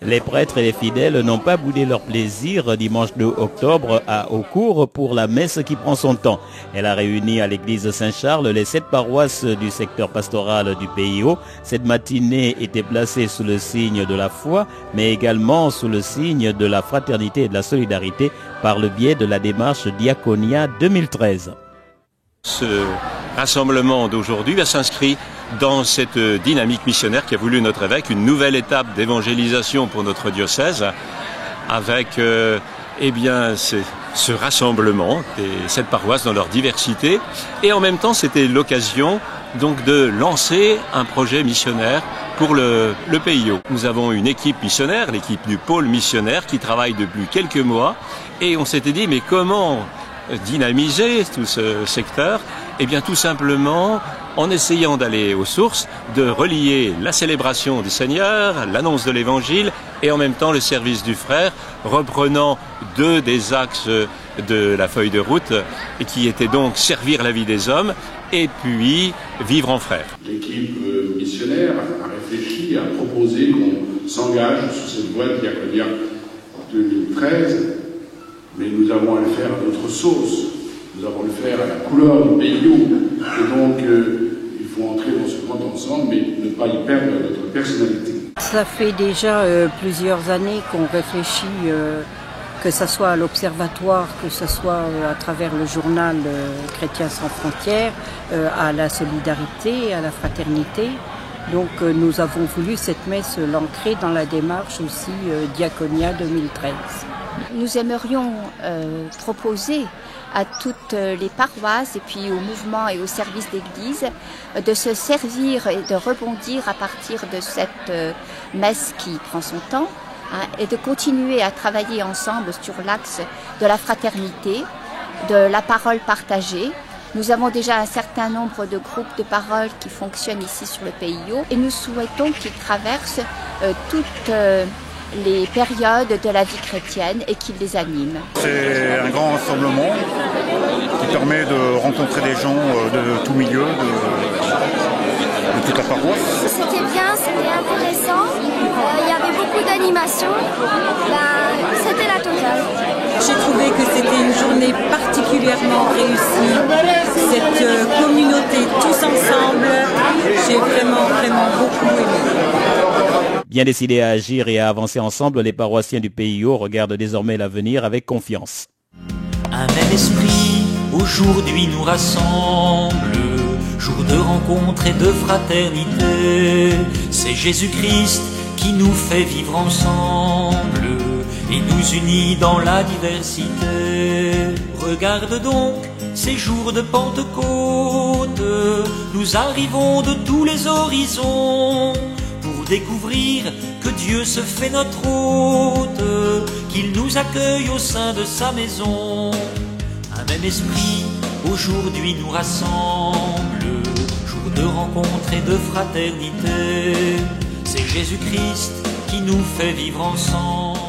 Les prêtres et les fidèles n'ont pas boudé leur plaisir dimanche 2 octobre à Aucourt pour la messe qui prend son temps. Elle a réuni à l'église Saint-Charles les 7 paroisses du secteur pastoral du PIO. Cette matinée était placée sous le signe de la foi, mais également sous le signe de la fraternité et de la solidarité par le biais de la démarche Diaconia 2013. Ce rassemblement d'aujourd'hui s'inscrit dans cette dynamique missionnaire qu'a voulu notre évêque, une nouvelle étape d'évangélisation pour notre diocèse, avec ce rassemblement des 7 paroisses dans leur diversité. Et en même temps, c'était l'occasion donc de lancer un projet missionnaire pour le PIO. Nous avons une équipe missionnaire, l'équipe du pôle missionnaire, qui travaille depuis quelques mois. Et on s'était dit, mais comment dynamiser tout ce secteur? Eh bien, tout simplement en essayant d'aller aux sources, de relier la célébration du Seigneur, l'annonce de l'Évangile et en même temps le service du frère, reprenant 2 des axes de la feuille de route qui étaient donc servir la vie des hommes et puis vivre en frère. L'équipe missionnaire a réfléchi, a proposé qu'on s'engage sur cette voie de Diaconia 2013, mais nous avons à le faire à notre sauce. Nous avons le faire à la couleur du PIO, et donc il faut entrer dans ce grand ensemble, mais ne pas y perdre notre personnalité. Ça fait déjà plusieurs années qu'on réfléchit, que ce soit à l'Observatoire, que ce soit à travers le journal Chrétiens sans frontières, à la solidarité, à la fraternité. Donc nous avons voulu cette messe l'ancrer dans la démarche aussi Diaconia 2013. Nous aimerions proposer à toutes les paroisses et puis au mouvement et au service d'église de se servir et de rebondir à partir de cette messe qui prend son temps et de continuer à travailler ensemble sur l'axe de la fraternité, de la parole partagée. Nous avons déjà un certain nombre de groupes de parole qui fonctionnent ici sur le PIO et nous souhaitons qu'ils traversent toutes les périodes de la vie chrétienne et qui les animent. C'est un grand rassemblement qui permet de rencontrer des gens de tout milieu, de toute la paroisse. C'était bien, c'était intéressant, il y avait beaucoup d'animations, c'était la totale. J'ai trouvé que c'était une journée particulièrement réussie, cette communauté tous ensemble, j'ai vraiment beaucoup aimé. Bien décidés à agir et à avancer ensemble, les paroissiens du PIO regardent désormais l'avenir avec confiance. Un même esprit aujourd'hui nous rassemble, jour de rencontre et de fraternité. C'est Jésus-Christ qui nous fait vivre ensemble et nous unit dans la diversité. Regarde donc ces jours de Pentecôte, nous arrivons de tous les horizons pour découvrir que Dieu se fait notre hôte, qu'il nous accueille au sein de sa maison. Un même esprit aujourd'hui nous rassemble, jour de rencontre et de fraternité. C'est Jésus-Christ qui nous fait vivre ensemble.